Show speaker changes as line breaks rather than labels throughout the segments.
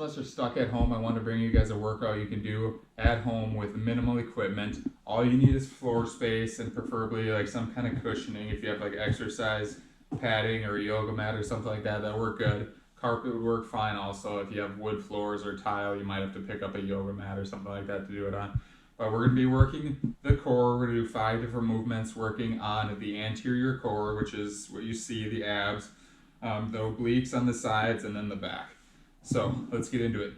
us are stuck at home, I want to bring you guys a workout you can do at home with minimal equipment. All you need is floor space and preferably like some kind of cushioning. If you have like exercise padding or a yoga mat or something like that, that work good. Carpet would work fine also. If you have wood floors or tile, you might have to pick up a yoga mat or something like that to do it on. But we're going to be working the core. We're going to do 5 different movements working on the anterior core, which is what you see, the abs, the obliques on the sides, and then the back. So let's get into it.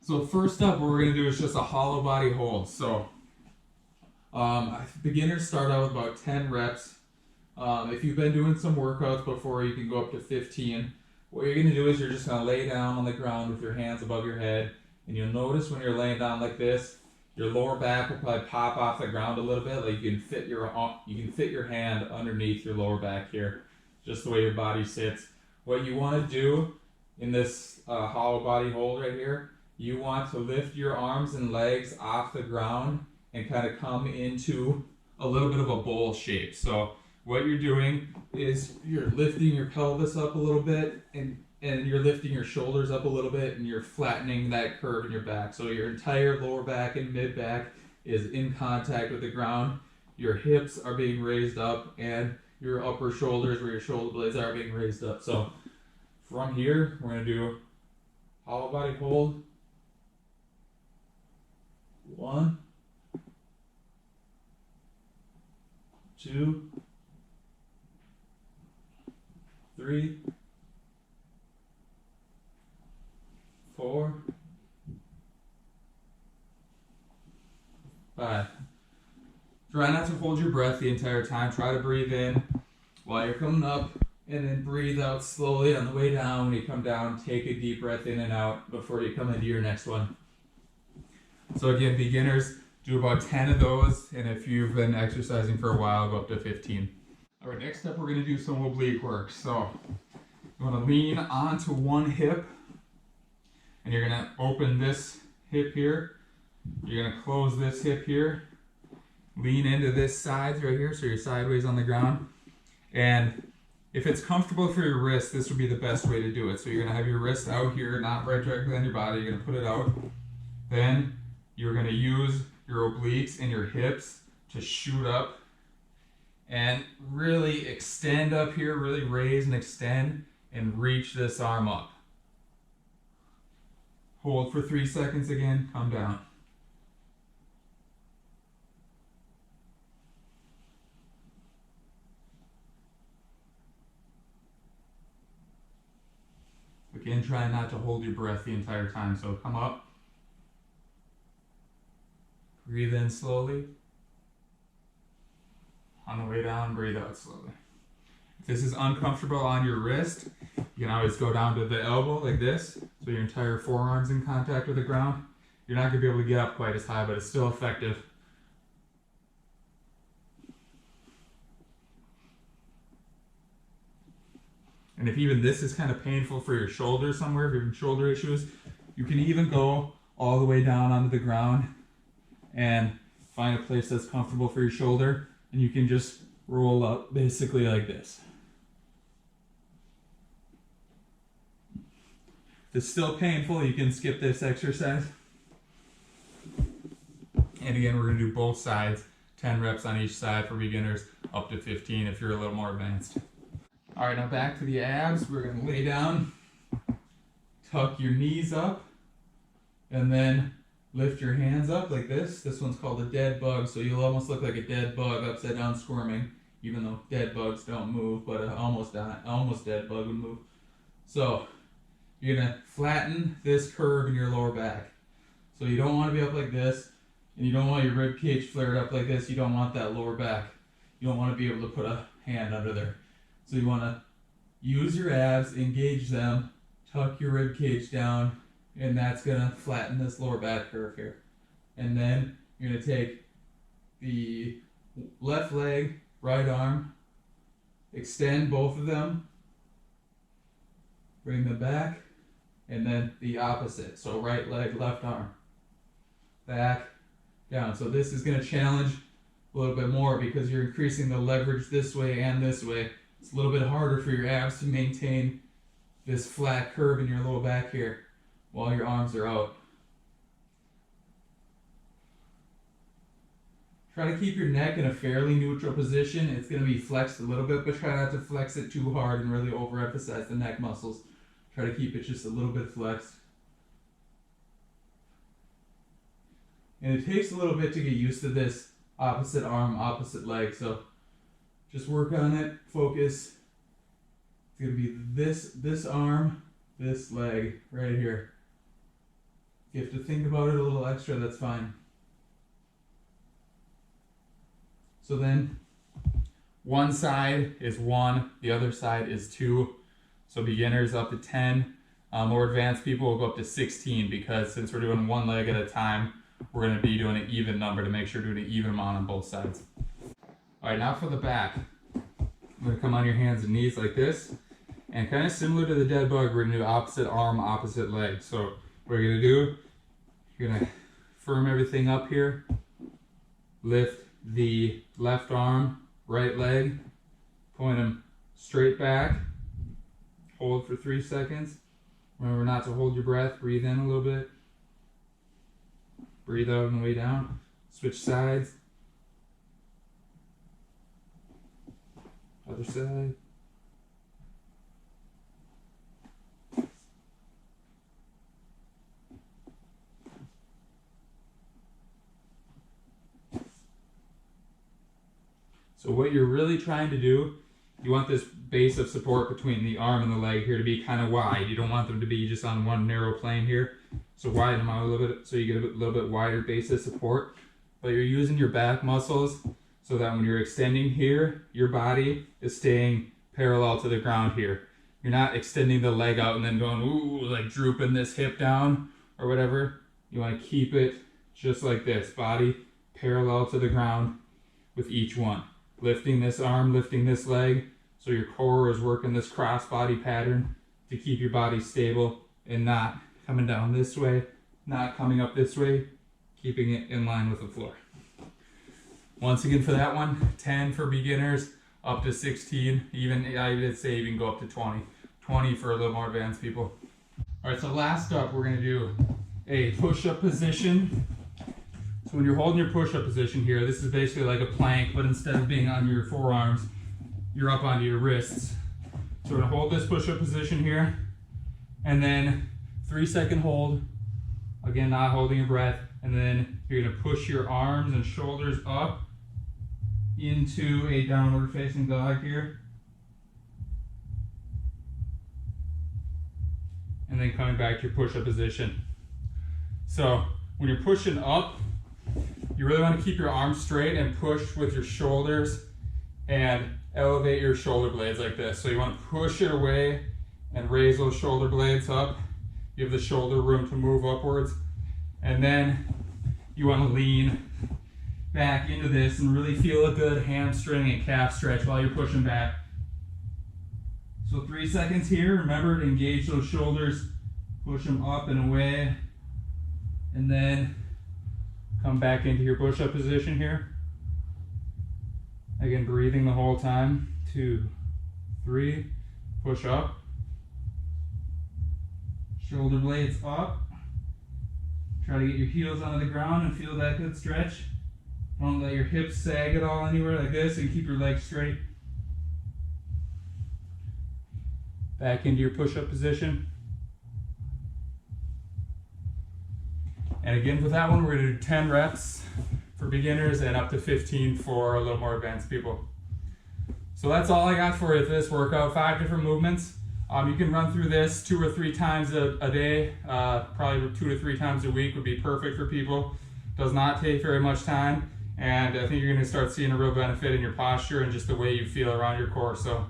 So first up, what we're going to do is just a hollow body hold. So beginners start out with about 10 reps. If you've been doing some workouts before, you can go up to 15. What you're going to do is you're just going to lay down on the ground with your hands above your head. And you'll notice when you're laying down like this, your lower back will probably pop off the ground a little bit. Like you can fit your hand underneath your lower back here, just the way your body sits. What you want to do in this hollow body hold right here, you want to lift your arms and legs off the ground and kind of come into a little bit of a bowl shape. So what you're doing is you're lifting your pelvis up a little bit and you're lifting your shoulders up a little bit and you're flattening that curve in your back. So your entire lower back and mid back is in contact with the ground. Your hips are being raised up and your upper shoulders where your shoulder blades are being raised up. So from here, we're going to do hollow body hold. 1, 2, 3, 4, 5. Try not to hold your breath the entire time. Try to breathe in while you're coming up and then breathe out slowly on the way down. When you come down, take a deep breath in and out before you come into your next one. So again, beginners, do about 10 of those, and if you've been exercising for a while, go up to 15. All right, next up, we're going to do some oblique work. So you want to lean onto one hip, and you're going to open this hip here. You're going to close this hip here. Lean into this side right here, so you're sideways on the ground. And if it's comfortable for your wrist, this would be the best way to do it. So you're going to have your wrist out here, not right directly on your body. You're going to put it out. Then you're going to use your obliques and your hips to shoot up and really extend up here, really raise and extend and reach this arm up. Hold for 3 seconds again, come down. Again, try not to hold your breath the entire time, so come up. Breathe in slowly. On the way down, breathe out slowly. If this is uncomfortable on your wrist, you can always go down to the elbow like this, so your entire forearm's in contact with the ground. You're not going to be able to get up quite as high, but it's still effective. And if even this is kind of painful for your shoulder somewhere, if you're having shoulder issues, you can even go all the way down onto the ground and find a place that's comfortable for your shoulder, and you can just roll up basically like this. If it's still painful, you can skip this exercise. And again, we're going to do both sides, 10 reps on each side for beginners, up to 15 if you're a little more advanced. All right, now back to the abs. We're going to lay down, tuck your knees up, and then lift your hands up like this. This one's called a dead bug, so you'll almost look like a dead bug upside down squirming, even though dead bugs don't move, but almost dead bug would move. So you're going to flatten this curve in your lower back. So you don't want to be up like this, and you don't want your rib cage flared up like this. You don't want that lower back. You don't want to be able to put a hand under there. So you want to use your abs, engage them, tuck your rib cage down, and that's going to flatten this lower back curve here. And then you're going to take the left leg, right arm, extend both of them, bring them back, and then the opposite. So right leg, left arm, back, down. So this is going to challenge a little bit more because you're increasing the leverage this way and this way. It's a little bit harder for your abs to maintain this flat curve in your low back here while your arms are out. Try to keep your neck in a fairly neutral position. It's going to be flexed a little bit, but try not to flex it too hard and really overemphasize the neck muscles. Try to keep it just a little bit flexed. And it takes a little bit to get used to this opposite arm, opposite leg. So just work on it, focus. It's going to be this arm, this leg right here. If you have to think about it a little extra, that's fine. So then one side is 1, the other side is 2. So beginners up to 10. More advanced people will go up to 16 because since we're doing one leg at a time, we're going to be doing an even number to make sure we're doing an even amount on both sides. All right, now for the back. I'm going to come on your hands and knees like this. And kind of similar to the dead bug, we're going to do opposite arm, opposite leg. So what you're going to do, you're going to firm everything up here. Lift the left arm, right leg, point them straight back, hold for 3 seconds. Remember not to hold your breath, breathe in a little bit, breathe out on the way down, switch sides, other side. So what you're really trying to do, you want this base of support between the arm and the leg here to be kind of wide. You don't want them to be just on one narrow plane here. So widen them out a little bit so you get a little bit wider base of support. But you're using your back muscles so that when you're extending here, your body is staying parallel to the ground here. You're not extending the leg out and then going, ooh, like drooping this hip down or whatever. You want to keep it just like this, body parallel to the ground with each one. Lifting this arm, lifting this leg, so your core is working this crossbody pattern to keep your body stable and not coming down this way, not coming up this way, keeping it in line with the floor. Once again for that one, 10 for beginners, up to 16, even I would say even go up to 20. 20 for a little more advanced people. All right, so last up we're gonna do a push-up position. So when you're holding your push-up position here, this is basically like a plank, but instead of being on your forearms, you're up onto your wrists. So we're gonna hold this push-up position here, and then 3-second hold, again not holding your breath, and then you're gonna push your arms and shoulders up into a downward facing dog here. And then coming back to your push-up position. So when you're pushing up, you really want to keep your arms straight and push with your shoulders and elevate your shoulder blades like this. So you want to push it away and raise those shoulder blades up. Give the shoulder room to move upwards. And then you want to lean back into this and really feel a good hamstring and calf stretch while you're pushing back. So 3 seconds here. Remember to engage those shoulders, push them up and away, and then come back into your push-up position here. Again, breathing the whole time. 2, 3, push up. Shoulder blades up. Try to get your heels onto the ground and feel that good stretch. Don't let your hips sag at all anywhere like this, and keep your legs straight. Back into your push-up position. And again, for that one, we're gonna do 10 reps for beginners and up to 15 for a little more advanced people. So that's all I got for you for this workout. 5 different movements. You can run through this 2 or 3 times a day. Probably 2 to 3 times a week would be perfect for people. Does not take very much time. And I think you're gonna start seeing a real benefit in your posture and just the way you feel around your core. So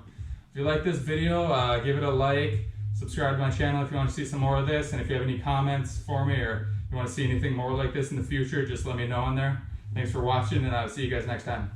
if you like this video, give it a like, subscribe to my channel if you want to see some more of this, and if you have any comments for me or you want to see anything more like this in the future, just let me know in there. Thanks for watching, and I'll see you guys next time.